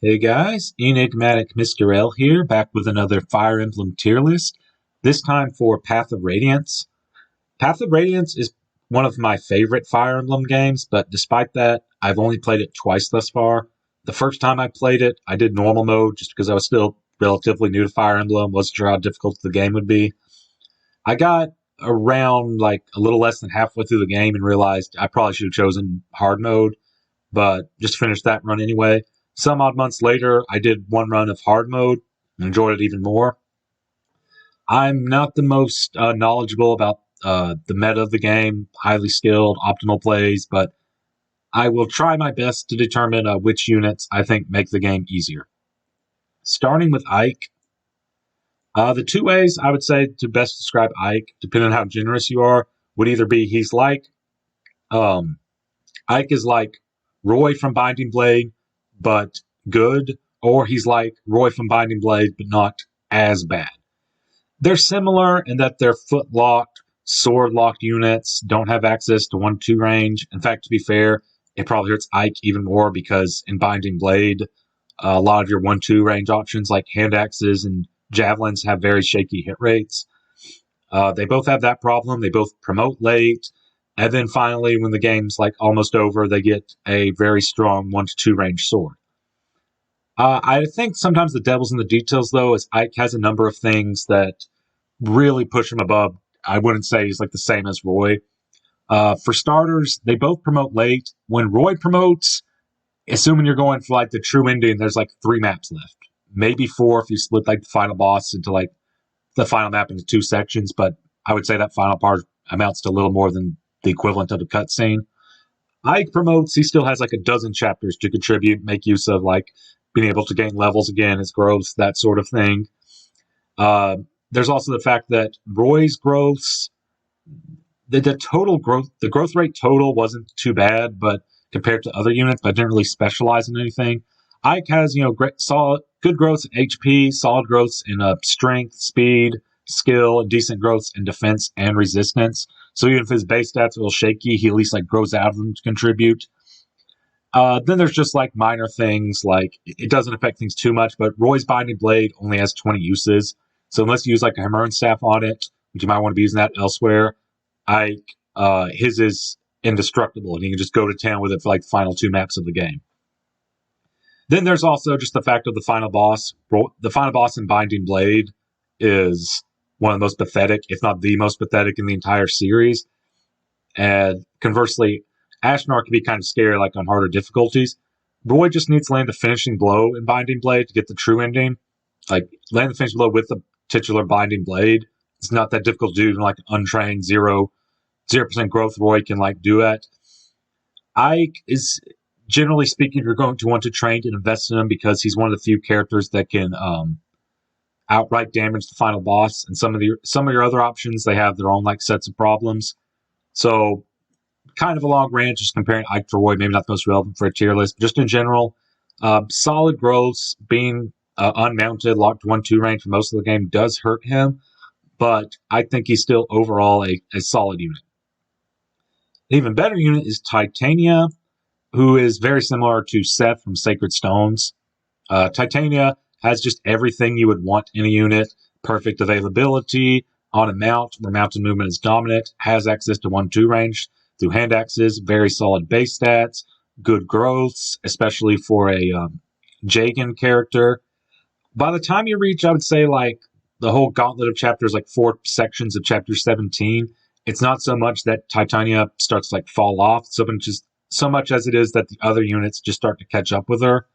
Hey guys, Enigmatic Mr. L here, back with another Fire Emblem tier list, this time for Path of Radiance. Path of Radiance is one of my favorite Fire Emblem games, but despite that, I've only played it twice thus far. The first time I played it, I did normal mode just because I was still relatively new to Fire Emblem, wasn't sure how difficult the game would be. I got around like a little less than halfway through the game and realized I probably should have chosen hard mode, but just finished that run anyway. Some odd months later, I did one run of hard mode and enjoyed it even more. I'm not the most knowledgeable about the meta of the game, highly skilled, optimal plays, but I will try my best to determine which units I think make the game easier. Starting with Ike, the two ways I would say to best describe Ike, depending on how generous you are, would either be Ike is like Roy from Binding Blade, but good, or he's like Roy from Binding Blade, but not as bad. They're similar in that they're foot-locked, sword-locked units, don't have access to 1-2 range. In fact, to be fair, it probably hurts Ike even more because in Binding Blade, a lot of your 1-2 range options like hand axes and javelins have very shaky hit rates. They both have that problem. They both promote late. And then finally, when the game's like almost over, they get a very strong 1-2 range sword. I think sometimes the devil's in the details, though, as Ike has a number of things that really push him above. I wouldn't say he's like the same as Roy. For starters, they both promote late. When Roy promotes, assuming you're going for like the true ending, there's like 3 maps left. Maybe 4 if you split like the final boss into like the final map into 2 sections, but I would say that final part amounts to a little more than the equivalent of a cutscene. Ike promotes, he still has like a dozen chapters to contribute, make use of like being able to gain levels again, his growth, that sort of thing. There's also the fact that Roy's growths, the growth rate total wasn't too bad, but compared to other units, but didn't really specialize in anything. Ike has, good growths in HP, solid growths in strength, speed, skill, and decent growths in defense and resistance. So even if his base stats are a little shaky, he at least like grows out of them to contribute. Then there's just like minor things, like it doesn't affect things too much, but Roy's Binding Blade only has 20 uses. So unless you use like a Hammer and Staff on it, which you might want to be using that elsewhere, his is indestructible, and you can just go to town with it for like the final 2 maps of the game. Then there's also just the fact of the final boss. The final boss in Binding Blade is one of the most pathetic, if not the most pathetic in the entire series. And conversely, Ashnar can be kind of scary, like on harder difficulties. Roy just needs to land the finishing blow in Binding Blade to get the true ending. Like, land the finishing blow with the titular Binding Blade. It's not that difficult to do, even like untrained 0% growth Roy can like do it. Ike is, generally speaking, you're going to want to train and invest in him because he's one of the few characters that can outright damage the final boss. And some of your other options, they have their own like sets of problems. So kind of a long rant just comparing Ike to Roy, maybe not the most relevant for a tier list, but just in general, solid growths, being unmounted, locked 1-2 range for most of the game does hurt him, but I think he's still overall a solid unit. An even better unit is Titania, who is very similar to Seth from Sacred Stones. Titania has just everything you would want in a unit. Perfect availability on a mount, where mounted movement is dominant, has access to 1-2 range through hand axes, very solid base stats, good growths, especially for a Jagan character. By the time you reach, I would say, like, the whole gauntlet of chapters, like 4 sections of chapter 17, it's not so much that Titania starts to like fall off, so much as it is that the other units just start to catch up with her.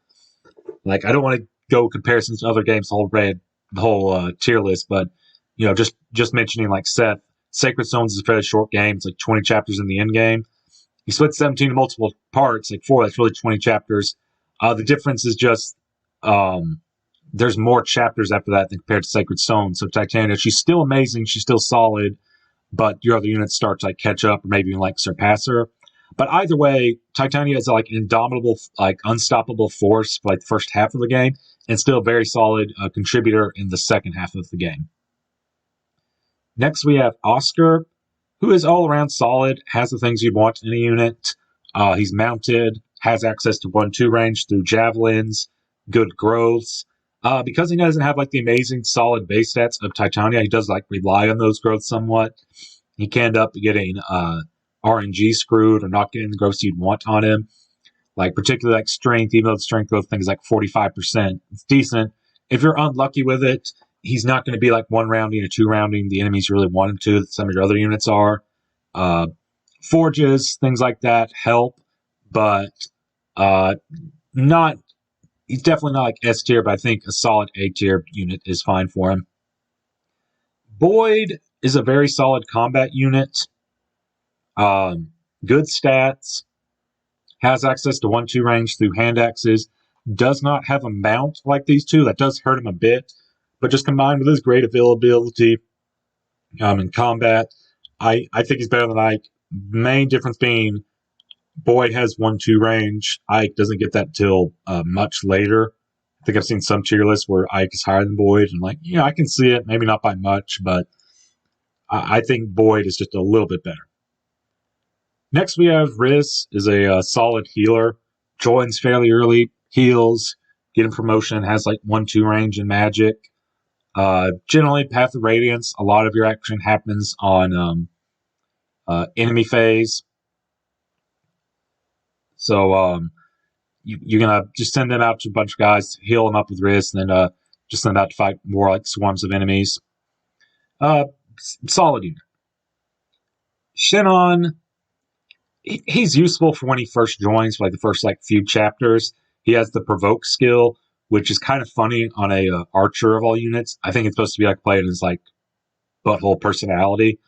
Like, I don't want to go comparisons to other games, the whole tier list, but just mentioning like Seth, Sacred Stones is a fairly short game. It's like 20 chapters in the end game. You split 17 to multiple parts, like 4, that's really 20 chapters. The difference is just there's more chapters after that than compared to Sacred Stones. So Titania, she's still amazing, she's still solid, but your other units start to like catch up or maybe even like surpass her. But either way, Titania is like an indomitable, like unstoppable force for like the first half of the game, and still a very solid contributor in the second half of the game. Next, we have Oscar, who is all around solid, has the things you'd want in a unit. He's mounted, has access to 1-2 range through javelins, good growths. Because he doesn't have like the amazing solid base stats of Titania, he does like rely on those growths somewhat. He can end up getting RNG screwed or not getting the growths you'd want on him. Like particularly like strength, even though the strength growth thing is like 45%, it's decent. If you're unlucky with it, he's not going to be like one rounding or two rounding the enemies you really want him to, that some of your other units are. Forges, things like that help, but not. He's definitely not like S tier, but I think a solid A tier unit is fine for him. Boyd is a very solid combat unit. Good stats. Has access to 1-2 range through hand axes. Does not have a mount like these two. That does hurt him a bit. But just combined with his great availability in combat, I think he's better than Ike. Main difference being Boyd has 1-2 range. Ike doesn't get that till much later. I think I've seen some tier lists where Ike is higher than Boyd. And like, I can see it. Maybe not by much, but I think Boyd is just a little bit better. Next we have Rhys, is a solid healer. Joins fairly early, heals, getting promotion, has like 1-2 range in magic. Generally, Path of Radiance, a lot of your action happens on enemy phase. So you're going to just send them out to a bunch of guys, heal them up with Rhys, and then just send them out to fight more like swarms of enemies. Solid unit. Shinon, he's useful for when he first joins, for like the first like few chapters. He has the provoke skill, which is kind of funny on a archer of all units. I think it's supposed to be like played as like butthole personality,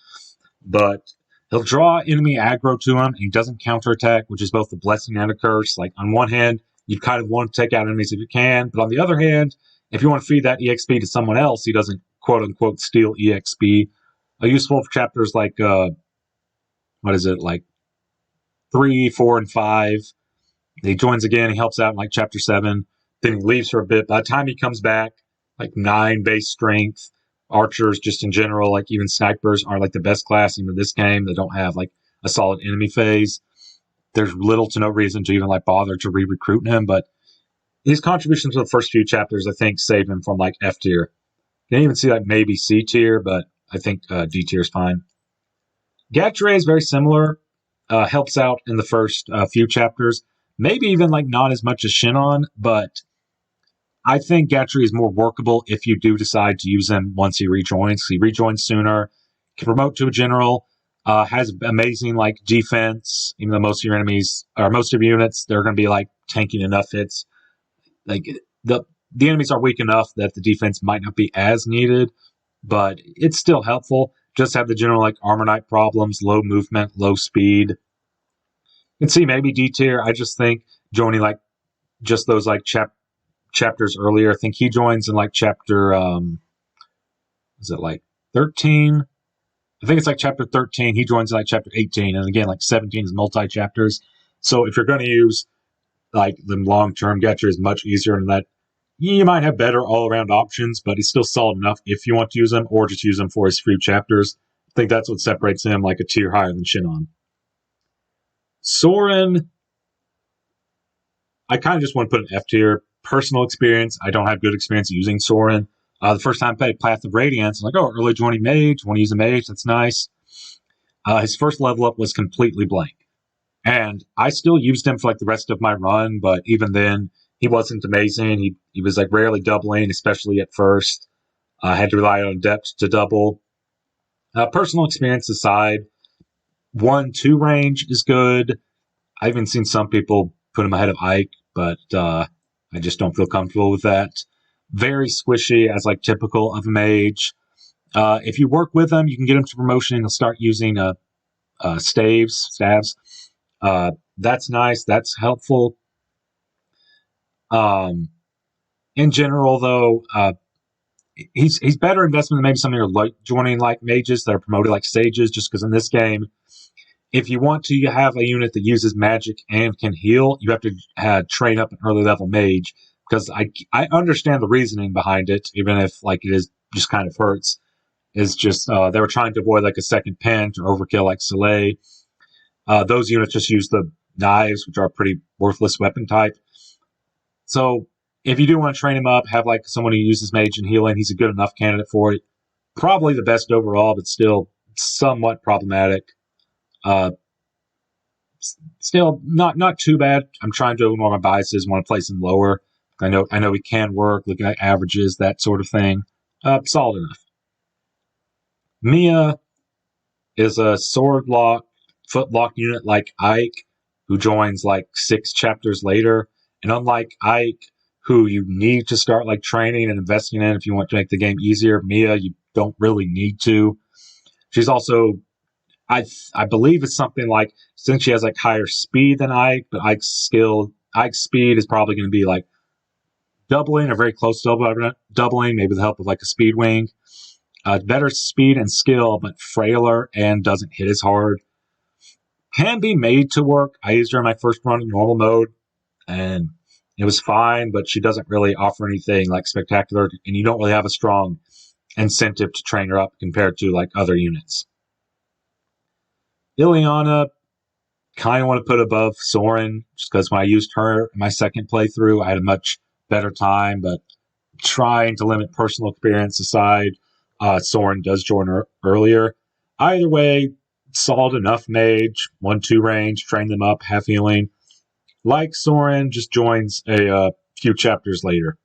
but he'll draw enemy aggro to him. And he doesn't counterattack, which is both a blessing and a curse. Like on one hand, you kind of want to take out enemies if you can, but on the other hand, if you want to feed that EXP to someone else, he doesn't quote unquote steal EXP. Useful for chapters like like 3, 4, and 5. He joins again. He helps out in like chapter 7. Then he leaves for a bit. By the time he comes back, like 9 base strength. Archers, just in general, like even snipers, are like the best class in this game. They don't have like a solid enemy phase. There's little to no reason to even like bother to re-recruit him. But his contributions to the first few chapters, I think, save him from like F tier. You can even see like maybe C tier, but I think D tier is fine. Gatrie is very similar. Helps out in the first few chapters. Maybe even like not as much as Shinon, but I think Gatrie is more workable if you do decide to use him once he rejoins. He rejoins sooner, can promote to a general, has amazing like defense, even though most of your enemies, or most of your units, they're going to be like tanking enough hits. Like the enemies are weak enough that the defense might not be as needed, but it's still helpful. Just have the general like armor knight problems, low movement, low speed. You can see maybe D tier. I just think joining like just those like chapters earlier. I think he joins in like chapter is it like 13? I think it's like chapter 13. He joins in like chapter 18, and again like 17 is multi-chapters. So if you're going to use like the long-term, Gatrie is much easier in that you might have better all-around options, but he's still solid enough if you want to use him, or just use him for his few chapters. I think that's what separates him like a tier higher than Shinon. Soren, I kind of just want to put an F tier. Personal experience, I don't have good experience using Soren. The first time I played Path of Radiance, I'm like, oh, early joining mage, want to use a mage, that's nice. His first level up was completely blank. And I still used him for like the rest of my run, but even then, he wasn't amazing. He was like rarely doubling, especially at first. I had to rely on depth to double. Personal experience aside, 1-2 range is good. I've even seen some people put him ahead of Ike, but I just don't feel comfortable with that. Very squishy, as like typical of a mage. If you work with him, you can get him to promotion and he'll start using staves. That's nice. That's helpful. In general, though, he's better investment than maybe some of your like joining like mages that are promoted like sages, just because in this game, if you want to have a unit that uses magic and can heal, you have to train up an early level mage, because I understand the reasoning behind it, even if like it is just kind of hurts. Is just they were trying to avoid like a second pent or overkill like Soleil. Those units just use the knives, which are a pretty worthless weapon type. So if you do want to train him up, have like someone who uses mage and healing, he's a good enough candidate for it. Probably the best overall, but still somewhat problematic. Still not too bad. I'm trying to ignore my biases, want to place him lower. I know he can work, looking at averages, that sort of thing. Solid enough. Mia is a sword lock, foot lock unit like Ike, who joins like 6 chapters later. And unlike Ike, who you need to start like training and investing in if you want to make the game easier, Mia, you don't really need to. She's also, I believe it's something like, since she has like higher speed than Ike, but Ike's speed is probably going to be like doubling or very close to doubling, maybe with the help of like a speed wing. Better speed and skill, but frailer and doesn't hit as hard. Can be made to work. I used her in my first run in normal mode, and it was fine, but she doesn't really offer anything like spectacular, and you don't really have a strong incentive to train her up compared to like other units. Ilyana, kind of want to put above Soren, just because when I used her in my second playthrough, I had a much better time, but trying to limit personal experience aside, Soren does join her earlier. Either way, solid enough mage, 1-2 range, train them up, have healing. Like Soren, just joins a few chapters later.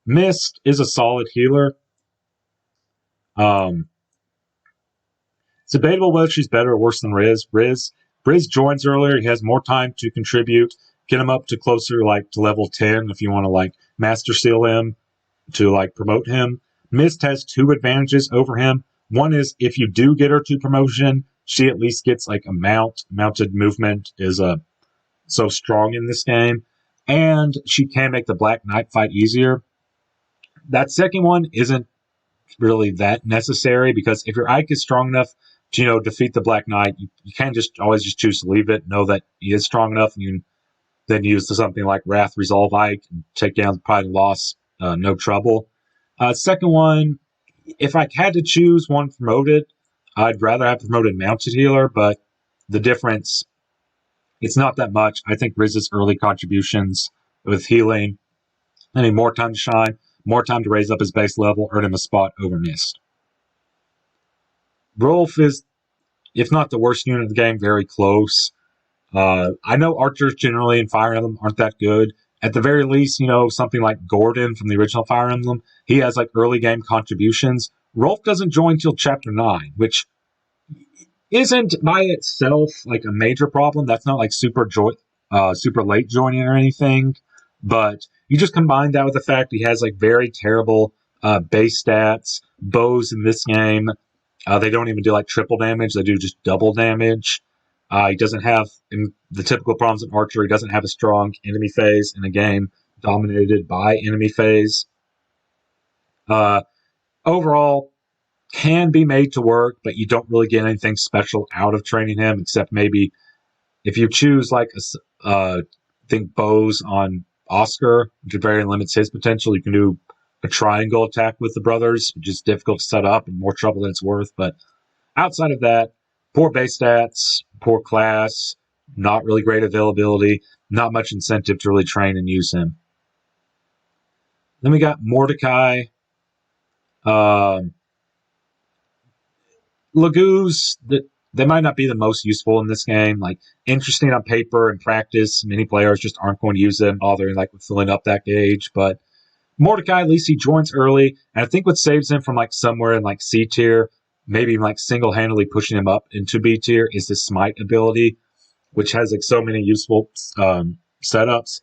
Mist is a solid healer. It's debatable whether she's better or worse than Rhys. Rhys joins earlier. He has more time to contribute. Get him up to closer to level 10 if you want to like master seal him to like promote him. Mist has 2 advantages over him. One is if you do get her to promotion, she at least gets like a mount. Mounted movement is so strong in this game. And she can make the Black Knight fight easier. That second one isn't really that necessary, because if your Ike is strong enough to, defeat the Black Knight, you can't always choose to leave it, know that he is strong enough, and you can then use something like Wrath Resolve Ike and take down the Pride and Loss, no trouble. Second one, if I had to choose one promoted, I'd rather have promoted Mounted Healer, but the difference, it's not that much. I think Riz's early contributions with healing, more time to shine, more time to raise up his base level, earn him a spot over Mist. Rolf is, if not the worst unit of the game, very close. I know archers generally in Fire Emblem aren't that good. At the very least, something like Gordon from the original Fire Emblem, he has like early game contributions. Rolf doesn't join till chapter 9, which isn't by itself like a major problem. That's not like super late joining or anything. But you just combine that with the fact he has like very terrible base stats. Bows in this game, they don't even do like triple damage. They do just double damage. He doesn't have, in the typical problems in archery, he doesn't have a strong enemy phase in a game dominated by enemy phase. Overall, can be made to work, but you don't really get anything special out of training him, except maybe if you choose like think bows on Oscar, which very limits his potential. You can do a triangle attack with the brothers, which is difficult to set up and more trouble than it's worth. But outside of that, poor base stats, poor class, not really great availability, not much incentive to really train and use him. Then we got Mordecai. Lagoos, they might not be the most useful in this game. Like, interesting on paper and practice, many players just aren't going to use them, bothering like with filling up that gauge. But Mordecai, at least he joins early, and I think what saves him from like somewhere in like C tier, maybe even like single-handedly pushing him up into B tier, is the Smite ability, which has like so many useful setups.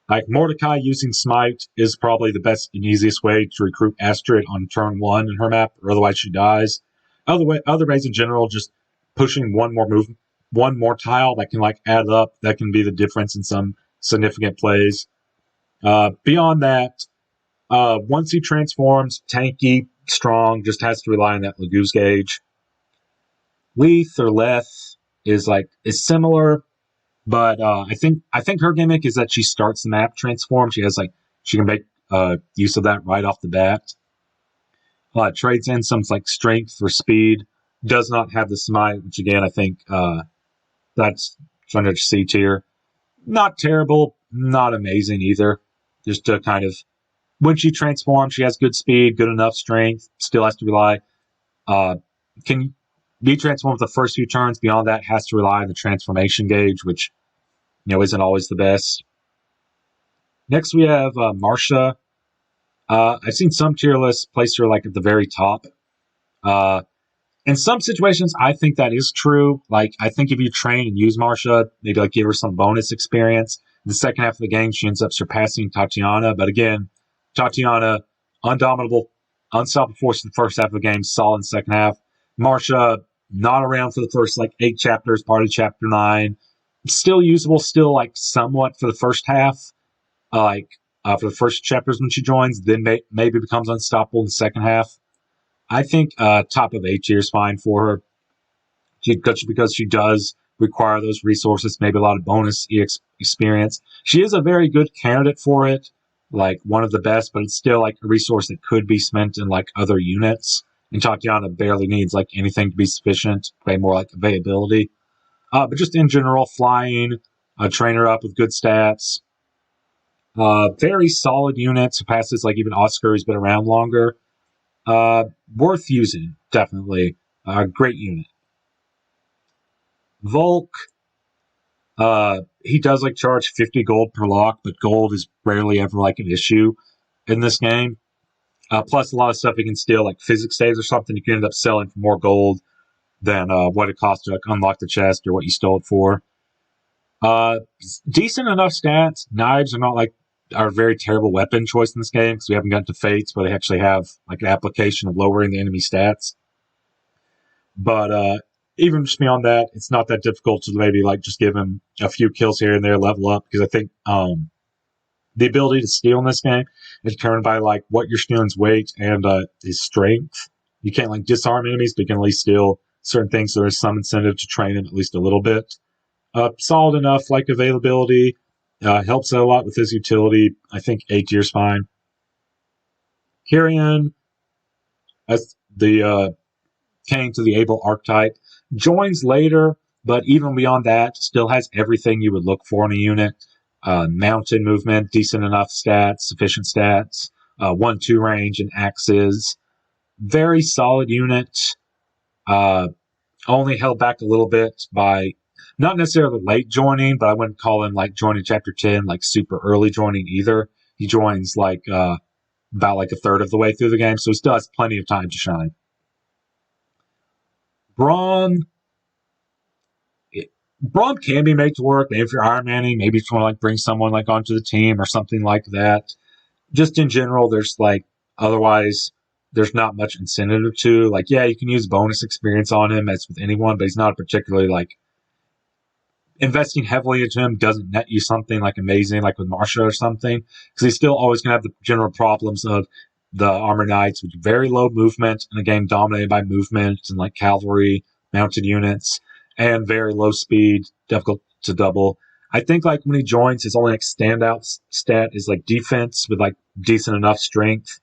Like Mordecai using Smite is probably the best and easiest way to recruit Astrid on turn 1 in her map, or otherwise she dies. Other ways in general, just pushing one more tile that can like add up, that can be the difference in some significant plays. Beyond that, once he transforms, tanky, strong, just has to rely on that Lagoos gauge. Lethe is similar, but I think her gimmick is that she starts the map transform. She can make use of that right off the bat. Trades in some like strength for speed. Does not have the Smite, which again I think that's under C tier. Not terrible, not amazing either. just to kind of, when she transforms, she has good speed, good enough strength, still has to rely, can be transformed the first few turns. Beyond that, has to rely on the transformation gauge, which, isn't always the best. Next, we have Marcia. I've seen some tier lists place her like at the very top. In some situations, I think that is true. Like, I think if you train and use Marcia, maybe like give her some bonus experience, in the second half of the game, she ends up surpassing Titania. But again, Titania, undominable, unstoppable force in the first half of the game, solid in the second half. Marcia, not around for the first like 8 chapters, part of chapter 9. Still usable, still like somewhat for the first half. For the first chapters when she joins, then maybe becomes unstoppable in the second half. I think top of A tier is fine for her, because she does require those resources, maybe a lot of bonus experience. She is a very good candidate for it, like one of the best, but it's still like a resource that could be spent in like other units. And Tatiana barely needs like anything to be sufficient, way more like availability. But just in general, flying, train her up with good stats. Very solid unit, surpasses like even Oscar, who's been around longer. Worth using, definitely. Great unit. Volke, he does like charge 50 gold per lock, but gold is rarely ever like an issue in this game. Plus a lot of stuff you can steal, like physics saves or something, you can end up selling for more gold than what it costs to like unlock the chest or what you stole it for. Decent enough stats. Knives are a very terrible weapon choice in this game, because we haven't gotten to Fates where they actually have like an application of lowering the enemy stats. But even just beyond that, it's not that difficult to maybe like just give him a few kills here and there, level up, because I think the ability to steal in this game is determined by like what your student's weight and his strength. You can't like disarm enemies, but you can at least steal certain things, so there's some incentive to train him at least a little bit. Solid enough like availability. Helps out a lot with his utility. I think A tier's fine. Kieran, as the Cain to the Able archetype, joins later, but even beyond that, still has everything you would look for in a unit. Mountain movement, decent enough stats, sufficient stats, 1-2 range and axes. Very solid unit. Only held back a little bit by not necessarily late joining, but I wouldn't call him like joining chapter 10, like super early joining either. He joins like about like a third of the way through the game, so he still has plenty of time to shine. Brom can be made to work. Maybe if you're Iron Manning, maybe you just want to like bring someone like onto the team or something like that. Just in general, there's like otherwise there's not much incentive to like. Yeah, you can use bonus experience on him as with anyone, but he's not particularly like investing heavily into him doesn't net you something like amazing, like with Marcia or something, because he's still always going to have the general problems of the Armor Knights, with very low movement in a game dominated by movement and like cavalry, mounted units, and very low speed, difficult to double. I think like when he joins, his only like standout stat is like defense with like decent enough strength.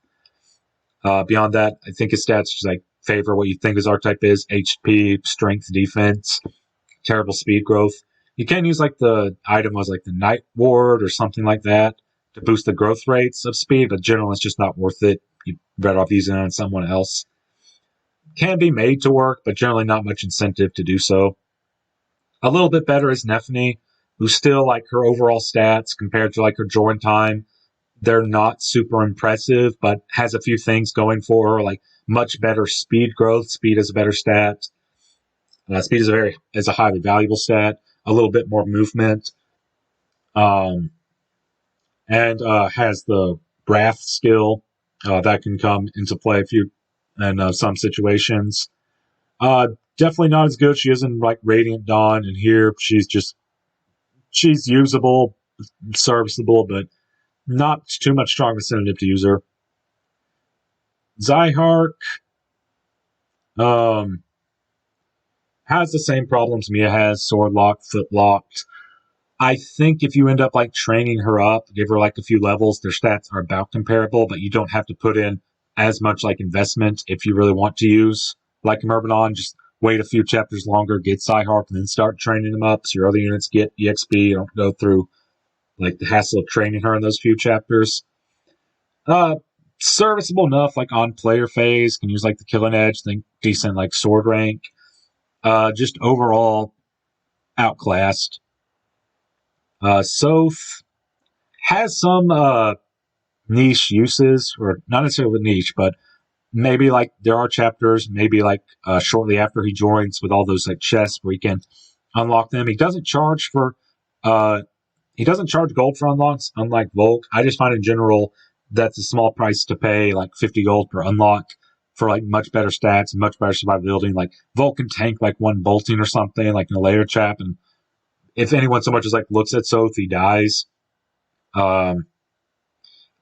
Beyond that, I think his stats just like favor what you think his archetype is: HP, strength, defense, terrible speed growth. You can use like the item was like the Night Ward or something like that to boost the growth rates of speed, but generally it's just not worth it. You're better off using it on someone else. Can be made to work, but generally not much incentive to do so. A little bit better is Nephenee, who's still like her overall stats compared to like her join time. They're not super impressive, but has a few things going for her, like much better speed growth. Speed is a better stat. Speed is a highly valuable stat. A little bit more movement, and has the Wrath skill that can come into play in some situations. Definitely not as good. She isn't like Radiant Dawn, and here she's usable, serviceable, but not too much strong incentive to use her. Zihark has the same problems Mia has: sword locked, foot locked. I think if you end up like training her up, give her like a few levels, their stats are about comparable, but you don't have to put in as much like investment if you really want to use like Myrmidon. Just wait a few chapters longer, get Zihark, and then start training them up so your other units get EXP. You don't go through like the hassle of training her in those few chapters. Serviceable enough, like on player phase, can use like the killing edge, think decent like sword rank. Just overall outclassed. Sothe has some niche uses, or not necessarily niche, but maybe like there are chapters, maybe like shortly after he joins with all those like chests where he can unlock them. He doesn't charge gold for unlocks, unlike Volke. I just find in general that's a small price to pay, like 50 gold per unlock for like much better stats and much better survivability. Like Volke can tank like one bolting or something, like in a later chap, and if anyone so much as like looks at Sothe, he dies.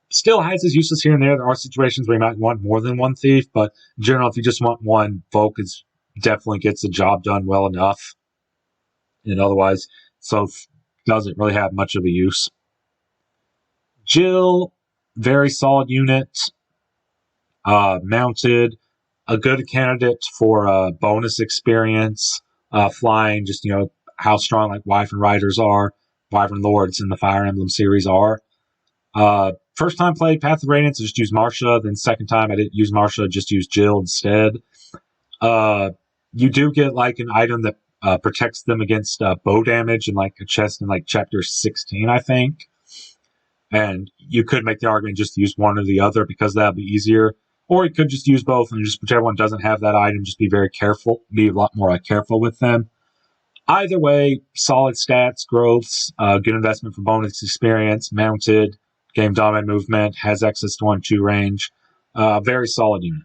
Still has his uses here and there. There are situations where you might want more than one thief, but in general, if you just want one, Volke definitely gets the job done well enough. And otherwise, Sothe doesn't really have much of a use. Jill, very solid unit. Mounted, a good candidate for bonus experience. Flying, just, how strong like Wyvern Riders are, Wyvern Lords in the Fire Emblem series are. First time played Path of Radiance, I just used Marcia. Then second time I didn't use Marcia, just used Jill instead. You do get like an item that protects them against bow damage in like a chest in like chapter 16, I think. And you could make the argument just to use one or the other because that'd be easier. Or you could just use both and just whichever one doesn't have that item, just be very careful, be a lot more careful with them. Either way, solid stats, growths, good investment for bonus experience, mounted, game dominant movement, has access to 1-2 range. Very solid unit.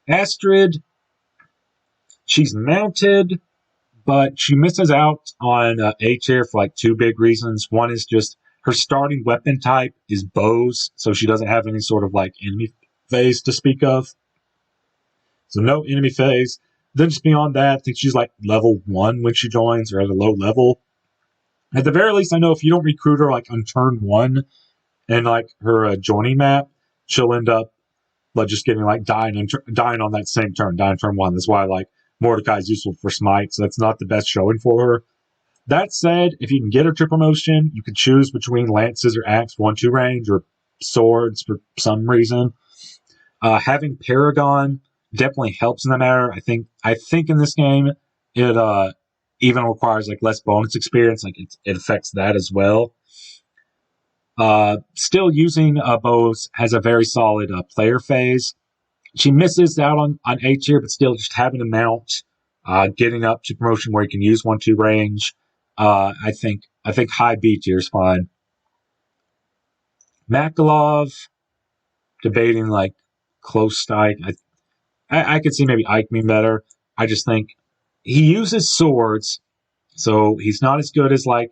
Astrid, she's mounted, but she misses out on A tier for like two big reasons. One is just her starting weapon type is bows, so she doesn't have any sort of like enemy phase to speak of. So no enemy phase. Then just beyond that, I think she's like level 1 when she joins, or at a low level. At the very least, I know if you don't recruit her like on turn 1 and like her joining map, she'll end up like just getting like dying on that same turn, dying turn 1. That's why like Mordecai is useful for smite, so that's not the best showing for her. That said, if you can get her to promotion, you can choose between lances or axe 1-2 range or swords for some reason. Having Paragon definitely helps in that matter. I think in this game it even requires like less bonus experience. Like it affects that as well. Still using bows has a very solid player phase. She misses out on A tier, but still just having a mount, getting up to promotion where you can use 1-2 range. I think high B tier is fine. Makalov, debating like close strike. I could see maybe Ike being better. I just think he uses swords, so he's not as good as like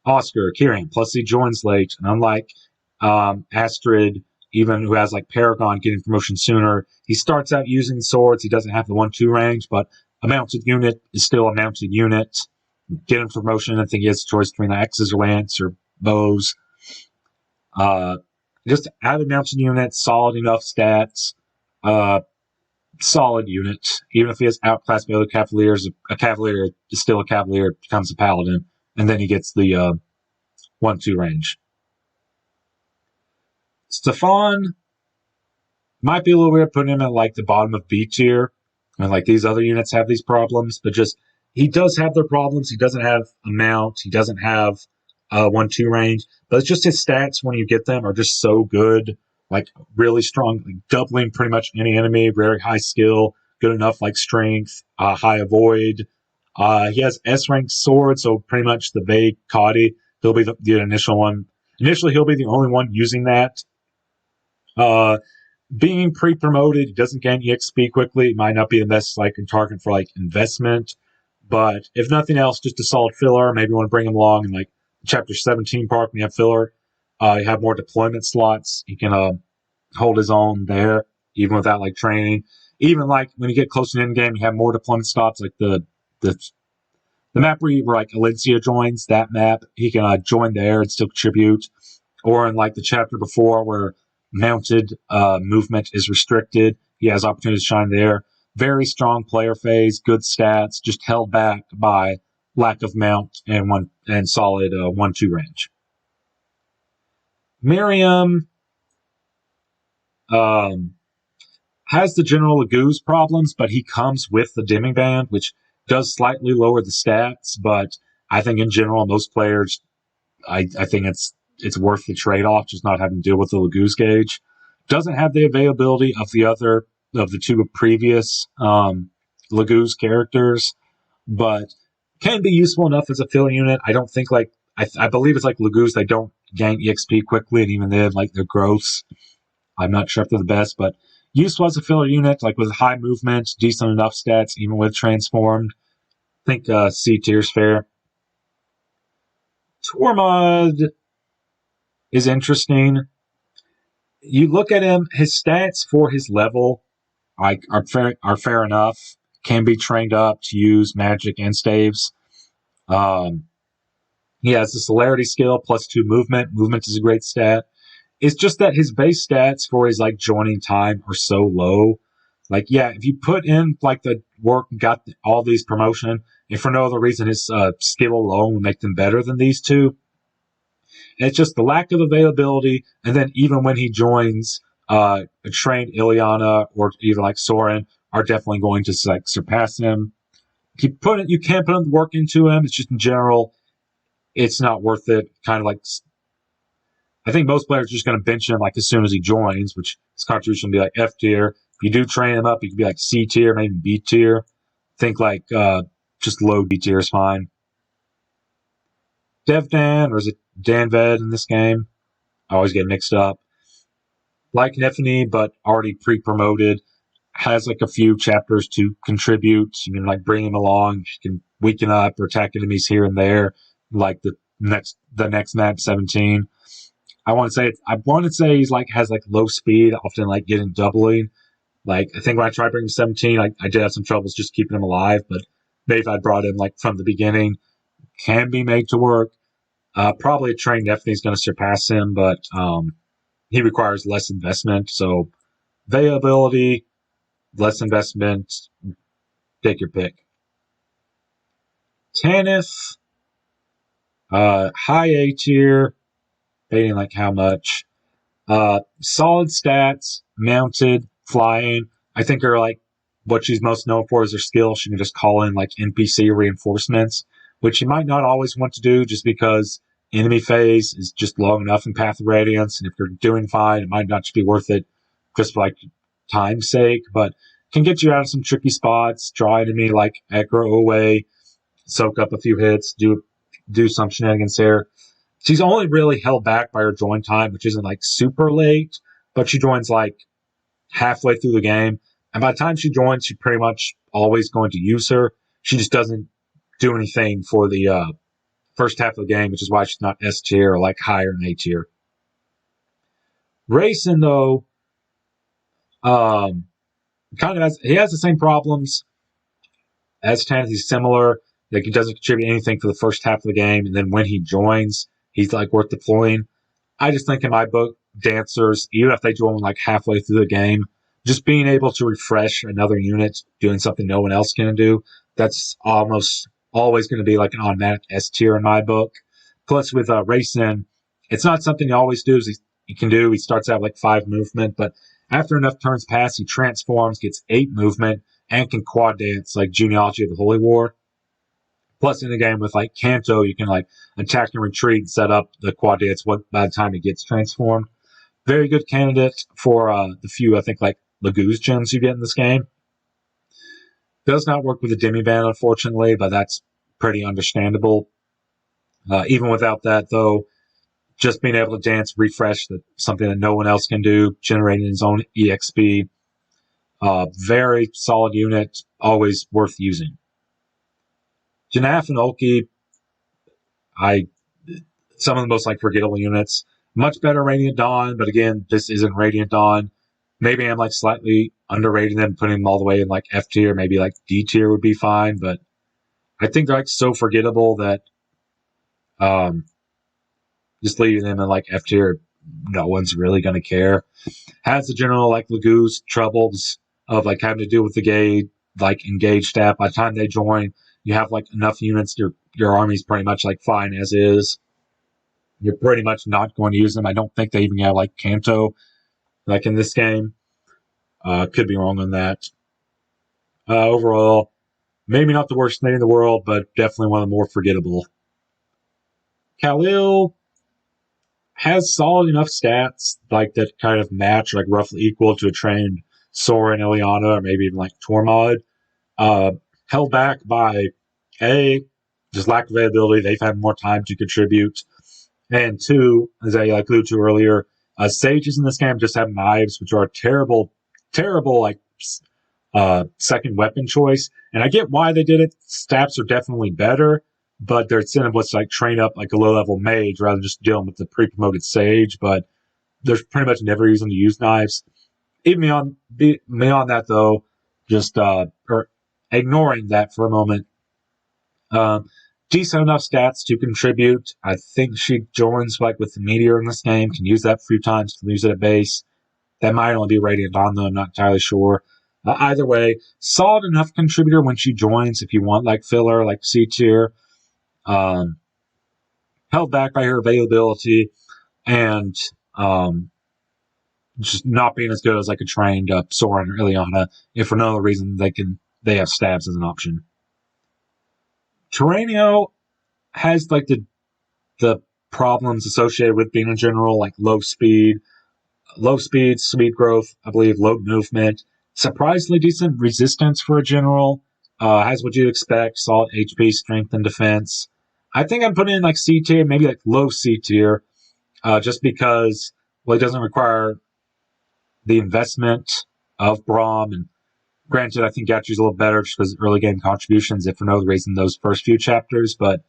Oscar or Kieran. Plus he joins late, and unlike Astrid, even who has like Paragon getting promotion sooner, he starts out using swords. He doesn't have the 1-2 range, but a mounted unit is still a mounted unit. Get him promotion. I think he has a choice between axes or lance or bows. Just have a mounted unit, solid enough stats. Solid unit. Even if he has outclassed by other cavaliers, a cavalier is still a cavalier, becomes a paladin, and then he gets the 1-2 range. Stefan might be a little weird putting him at like the bottom of B tier, and like these other units have these problems, but just he does have their problems. He doesn't have a mount. He doesn't have 1-2 range, but it's just his stats when you get them are just so good. Like really strong, like doubling pretty much any enemy, very high skill, good enough like strength, high avoid. He has S-rank sword, so pretty much the vague Coddy. He'll be the initial one. Initially, he'll be the only one using that. Being pre-promoted, he doesn't gain EXP quickly. It might not be the best like target for like investment, but if nothing else, just a solid filler. Maybe you want to bring him along in like chapter 17 part when you have filler. You have more deployment slots. He can hold his own there, even without like training. Even like when you get close to the end game, you have more deployment slots, like the map where like Alencia joins, that map, he can join there and still contribute. Or in like the chapter before where mounted movement is restricted, he has opportunity to shine there. Very strong player phase, good stats, just held back by lack of mount and solid 1-2 range. Miriam has the general Laguz problems, but he comes with the dimming band, which does slightly lower the stats. But I think in general, most players, I think it's worth the trade-off, just not having to deal with the Laguz gauge. Doesn't have the availability of the two previous Laguz characters, but can be useful enough as a fill unit. I don't think I believe it's like Laguz, they don't gain EXP quickly, and even then, like their growths, I'm not sure if they're the best, but useful as a filler unit, like with high movement, decent enough stats, even with transformed. I think C tier's fair. Tormod is interesting. You look at him, his stats for his level are fair enough. Can be trained up to use magic and staves. He has the celerity skill plus 2 movement. Movement is a great stat. It's just that his base stats for his joining time are so low. If you put in the work and got all these promotion, and for no other reason his skill alone would make them better than these two. It's just the lack of availability, and then even when he joins, a trained Ilyana or even Soren are definitely going to surpass him. You can't put the work into him. It's just in general, it's not worth it. I think most players are just going to bench him as soon as he joins, which his contribution will be F tier. If you do train him up, he could be C tier, maybe B tier. I think just low B tier is fine. Devdan, or is it Danved in this game? I always get mixed up. Like Nephenee, but already pre-promoted. Has a few chapters to contribute. You can bring him along. You can weaken up or attack enemies here and there. The next map 17. I want to say he's has low speed, often getting doubling. I think when I tried bringing 17, I did have some troubles just keeping him alive, but maybe if I brought him from the beginning, can be made to work. Probably a trained Nephenee is going to surpass him, but he requires less investment. So availability, less investment, take your pick. Tanith, high A tier, debating how much. Solid stats, mounted, flying. I think are what she's most known for is her skill. She can just call in NPC reinforcements, which you might not always want to do just because enemy phase is just long enough in Path of Radiance, and if you're doing fine, it might not be worth it just for time's sake, but can get you out of some tricky spots, draw enemy aggro away, soak up a few hits, do some shenanigans there. She's only really held back by her join time, which isn't super late, but she joins halfway through the game. And by the time she joins, she's pretty much always going to use her. She just doesn't do anything for the first half of the game, which is why she's not S tier or higher in A tier. Reyson, though, he has the same problems as Tanith. He's similar. He doesn't contribute anything for the first half of the game, and then when he joins, he's worth deploying. I just think in my book, dancers, even if they join halfway through the game, just being able to refresh another unit, doing something no one else can do, that's almost always going to be an automatic S tier in my book. Plus with Reyson, it's not something he always does. He can do. He starts out 5 movement, but after enough turns pass, he transforms, gets 8 movement, and can quad dance Genealogy of the Holy War. Plus, in the game with Canto, you can attack and retreat and set up the quad dance by the time it gets transformed. Very good candidate for the few, I think, Laguz gems you get in this game. Does not work with the Demiband, unfortunately, but that's pretty understandable. Even without that, though, just being able to dance, refresh, something that no one else can do, generating his own EXP. Very solid unit, always worth using. Janaff and Ulki, some of the most forgettable units. Much better Radiant Dawn, but again, this isn't Radiant Dawn. Maybe I'm slightly underrating them, putting them all the way in F tier, maybe D tier would be fine, but I think they're so forgettable that just leaving them in F tier, no one's really going to care. Has the general Laguz troubles of having to deal with the gauge, engage stat. By the time they join, you have enough units, you're your army's pretty much like fine as is. You're pretty much not going to use them. I don't think they even have like Canto like in this game. Could be wrong on that. Overall, maybe not the worst thing in the world, but definitely one of the more forgettable. Calill has solid enough stats like that kind of match, like roughly equal to a trained Soren, Ilyana, or maybe even like Tormod. Held back by just lack of availability. They've had more time to contribute. And two, as I alluded to earlier, sages in this game just have knives, which are a terrible, like second weapon choice. And I get why they did it. Staffs are definitely better, but their incentive was to like train up like a low level mage rather than just dealing with the pre-promoted sage. But there's pretty much never reason to use knives. Even beyond that, though, just or ignoring that for a moment. Decent enough stats to contribute. I think she joins like with the meteor in this game. Can use that a few times. Can use it at base. That might only be Radiant on though. I'm not entirely sure. Either way, solid enough contributor when she joins. If you want like filler, like C tier. Held back by her availability and just not being as good as like a trained Soren or Ilyana. If for no other reason they have stabs as an option. Tauroneo has like the problems associated with being in general, like low speed, speed growth, I believe, low movement, surprisingly decent resistance for a general, has what you'd expect, solid HP, strength, and defense. I think I'm putting in like C tier, maybe like low C tier, just because, well, it doesn't require the investment of Brom, and granted, I think Gatrie's a little better just because early game contributions, if for no other reason, those first few chapters. But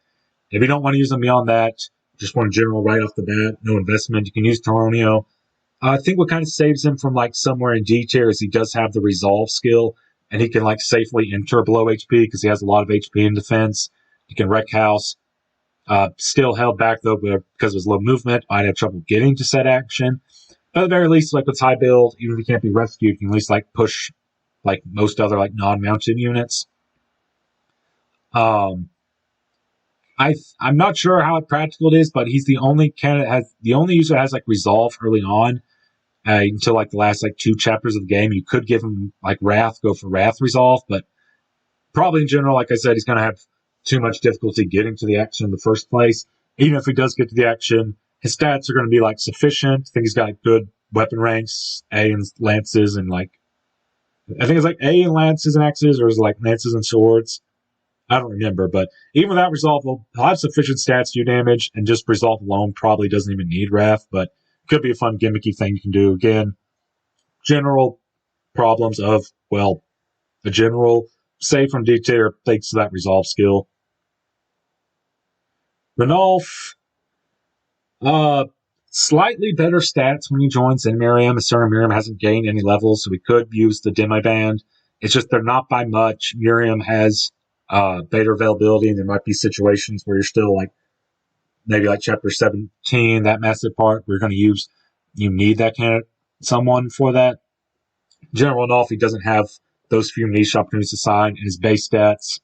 if you don't want to use them beyond that, just want a general right off the bat, no investment, you can use Tauroneo. I think what kind of saves him from like somewhere in D tier is he does have the resolve skill, and he can like safely enter below HP because he has a lot of HP in defense. He can wreck house. Still held back though because of his low movement. I'd have trouble getting to set action. But at the very least, like with high build, even if he can't be rescued, you can at least like push like most other like non-mounted units. I'm not sure how practical it is, but he's the only user that has like resolve early on until like the last like 2 chapters of the game. You could give him like Wrath, go for Wrath resolve, but probably in general, like I said, he's going to have too much difficulty getting to the action in the first place. Even if he does get to the action, his stats are going to be like sufficient. I think he's got like, good weapon ranks, A and lances, and like I think it's like A and lances and axes, or is it like lances and swords? I don't remember, but even without resolve, he'll have sufficient stats to do damage, and just resolve alone probably doesn't even need Wrath, but could be a fun gimmicky thing you can do. Again, general problems of, well, a general save from D tier thanks to that resolve skill. Ranulf, slightly better stats when he joins than Miriam. Asura Miriam hasn't gained any levels, so we could use the Demi-Band. It's just they're not by much. Miriam has better availability, and there might be situations where you're still like, maybe like chapter 17, that massive part, we're going to use, you need that kind of someone for that. General Ranulf, he doesn't have those few niche opportunities to sign in his base stats.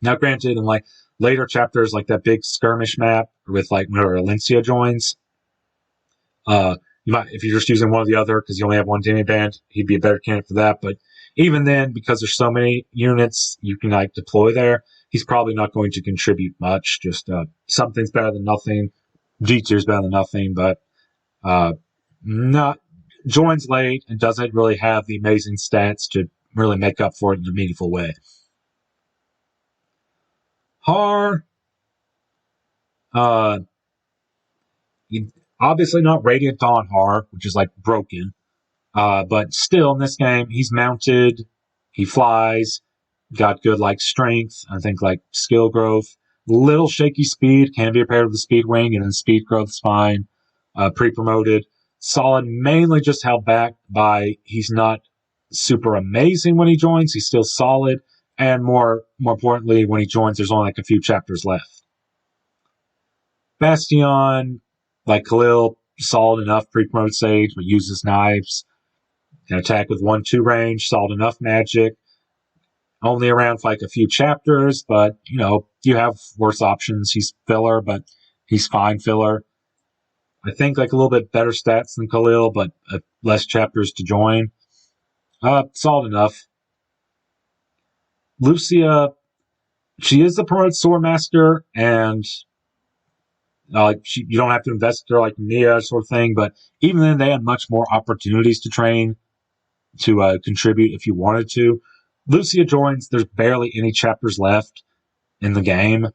Now, granted, in like later chapters, like that big skirmish map with like whenever Alencia joins, you might, if you're just using one or the other because you only have one Demi-Band, he'd be a better candidate for that. But even then, because there's so many units you can like deploy there, he's probably not going to contribute much. Just something's better than nothing. G tier's better than nothing, but not joins late and doesn't really have the amazing stats to really make up for it in a meaningful way. Haar, obviously not Radiant Dawn Haar, which is like broken. But still in this game, he's mounted, he flies, got good like strength, I think like skill growth, little shaky speed, can be paired with the speed wing, and then speed growth is fine. Pre-promoted, solid, mainly just held back by he's not super amazing when he joins, he's still solid, and more importantly, when he joins, there's only like a few chapters left. Basttian, like Calill, solid enough pre-promoted sage, but uses knives. Can attack with 1-2 range, solid enough magic. only around for like a few chapters, but, you have worse options. He's filler, but he's fine filler. I think like a little bit better stats than Calill, but less chapters to join. Solid enough. Lucia, she is the promoted swordmaster, and you don't have to invest her like Mia sort of thing, but even then they had much more opportunities to train, to contribute if you wanted to. Lucia joins, there's barely any chapters left in the game.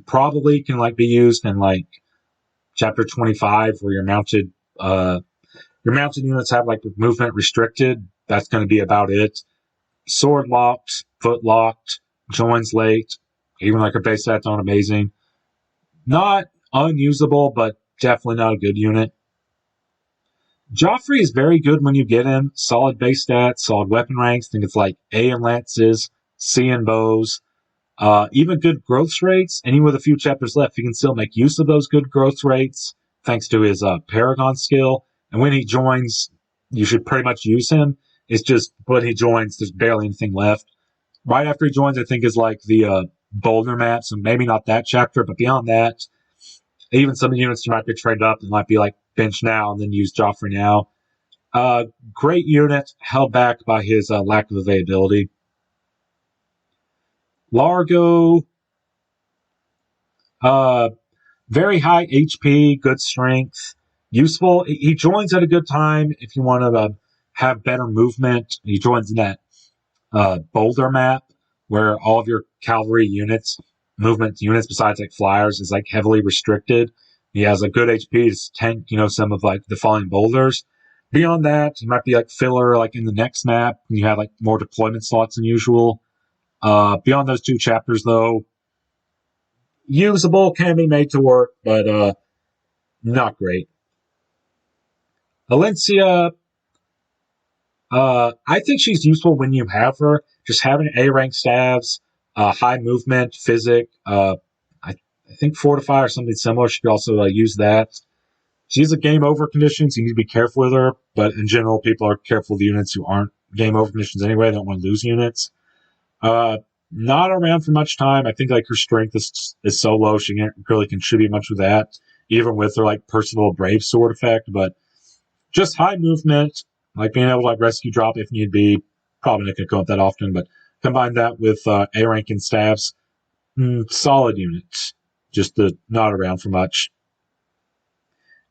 Probably can like be used in like chapter 25 where your mounted units have like movement restricted. That's going to be about it. Sword locked, foot locked, joins late, even like her base stats aren't amazing. Not unusable, but definitely not a good unit. Joffrey is very good when you get him. Solid base stats, solid weapon ranks. I think it's like A in lances, C in bows. Even good growth rates. And even with a few chapters left, he can still make use of those good growth rates thanks to his Paragon skill. And when he joins, you should pretty much use him. It's just when he joins, there's barely anything left. Right after he joins, I think is like the Boulder map, so maybe not that chapter, but beyond that, even some units you might be traded up and might be like bench now and then use Joffrey now. Great unit, held back by his lack of availability. Largo, very high HP, good strength, useful. He joins at a good time if you want to have better movement. He joins in that Boulder map where all of your cavalry units, movement units besides like flyers, is like heavily restricted. He has a good HP to tank, some of like the falling boulders. Beyond that, he might be like filler like in the next map when you have like more deployment slots than usual. Beyond those two chapters though, usable, can be made to work, but not great. Valencia, I think she's useful when you have her. Just having A-rank stabs, high movement, physic, I think Fortify or something similar. She could also use that. She's a game over condition, so you need to be careful with her. But in general, people are careful with units who aren't game over conditions anyway. They don't want to lose units. Not around for much time. I think like her strength is so low she can't really contribute much with that, even with her like personal brave sword effect. But just high movement, like being able to like rescue drop if need be. Probably not going to come up that often, but combine that with A rank and stabs, solid units. Just not around for much.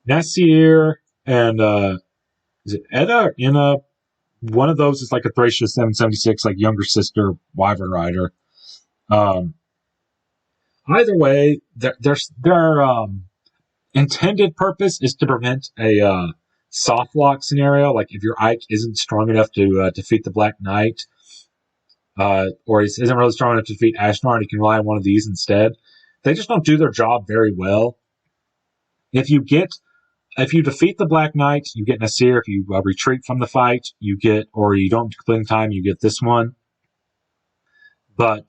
Nasir and is it Ena or Ena? One of those is like a Thracia 776, like younger sister Wyvern Rider. Either way, their intended purpose is to prevent a soft lock scenario. Like if your Ike isn't strong enough to defeat the Black Knight, or isn't really strong enough to defeat Ashnard, you can rely on one of these instead. They just don't do their job very well. If you defeat the Black Knight, you get Nasir. If you retreat from the fight, you don't complete in time, you get this one. But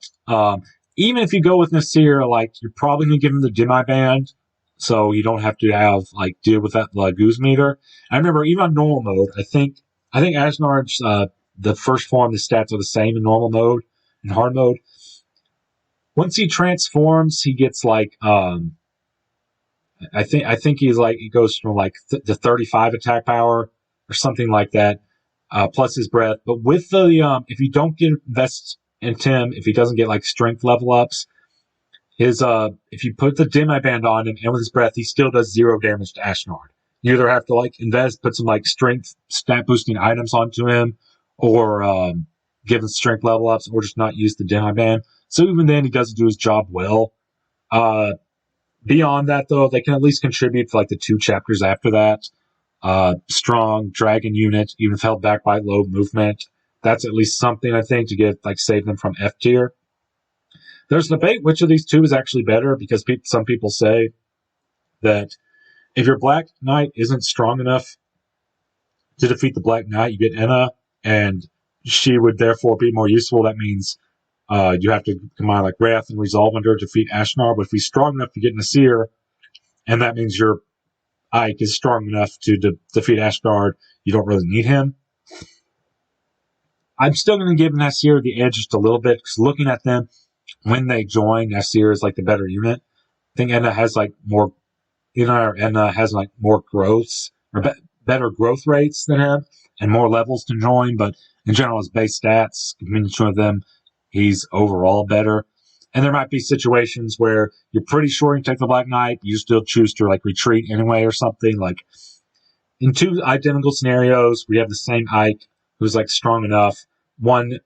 even if you go with Nasir, like you're probably going to give him the Demi Band, so you don't have to deal with that Goose Meter. I remember even on normal mode, I think Ashnard's the first form, the stats are the same in normal mode and hard mode. Once he transforms, he gets I think he goes from the 35 attack power or something like that, plus his breath. But with the if you don't invest in Tim, if he doesn't get strength level ups, if you put the Demi Band on him and with his breath, he still does 0 damage to Ashnard. You either have to invest, put some strength stat boosting items onto him, or give him strength level ups, or just not use the Demi Band. So even then, he doesn't do his job well. Beyond that, though, they can at least contribute for the 2 chapters after that. Strong dragon unit, even if held back by low movement. That's at least something, I think, to get save them from F tier. There's debate which of these 2 is actually better, because some people say that if your Black Knight isn't strong enough to defeat the Black Knight, you get Ena, and she would therefore be more useful. That means you have to combine Wrath and Resolve under to defeat Ashnard. But if he's strong enough to get Nasir, and that means your Ike is strong enough to defeat Ashnard, you don't really need him. I'm still going to give Nasir the edge just a little bit, because looking at them, when they join, Nasir is like the better unit. I think Ena has like more, Ena has like more growths, or better growth rates than him, and more levels to join, but in general, his base stats, combination of them, he's overall better. And there might be situations where you're pretty sure you take the Black Knight, you still choose to like retreat anyway or something. Like in two identical scenarios, we have the same Ike who's like strong enough. One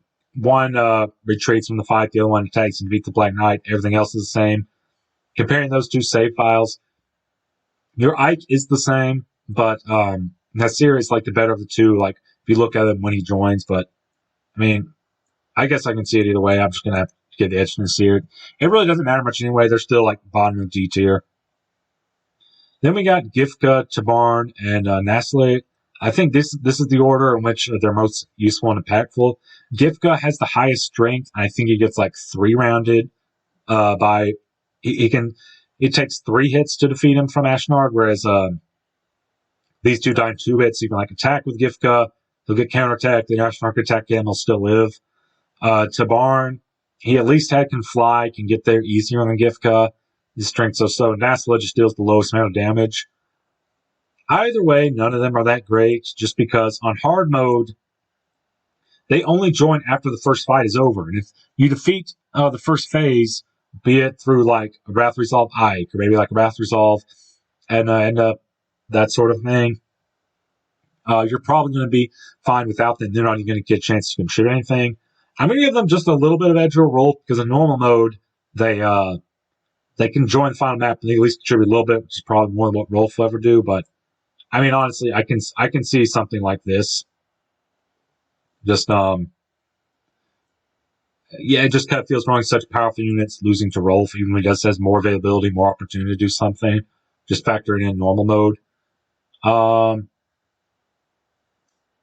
retreats from the fight, the other one attacks and beats the Black Knight. Everything else is the same. Comparing those two save files, your Ike is the same, but Nasir is like the better of the two. Like if you look at him when he joins, but I mean, I guess I can see it either way. I'm just gonna have to get the edge to Nasir. It really doesn't matter much anyway. They're still like bottom of D tier. Then we got Gifka, Tabarn, and Nasle. I think this is the order in which they're most useful and impactful. Gifka has the highest strength. I think he gets like 3-rounded by he can. It takes 3 hits to defeat him from Ashnard, whereas these two die in 2 hits. You can like attack with Gifka. He'll get counterattacked. The Ashnard can attack him. He'll still live. Tabarn, he at least can fly, can get there easier than Gifka. His strength so. Nasla just deals the lowest amount of damage. Either way, none of them are that great, just because on hard mode, they only join after the first fight is over. And if you defeat the first phase, be it through like a Wrath Resolve Ike, or maybe like a Wrath Resolve and that sort of thing, you're probably going to be fine without them. They're not even going to get a chance to contribute anything. I'm going to give them just a little bit of edge over Rolf, because in normal mode, they can join the final map and they at least contribute a little bit, which is probably more than what Rolf will ever do. But I mean, honestly, I can see something like this. Just it just kind of feels wrong. Such powerful units losing to Rolf, even when he does has more availability, more opportunity to do something. Just factoring in normal mode.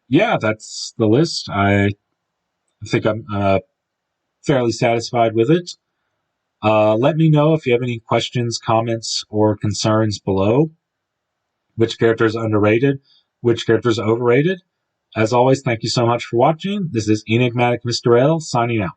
Yeah, that's the list. I think I'm fairly satisfied with it. Let me know if you have any questions, comments, or concerns below. Which character is underrated? Which character is overrated? As always, thank you so much for watching. This is Enigmatic Mr. L signing out.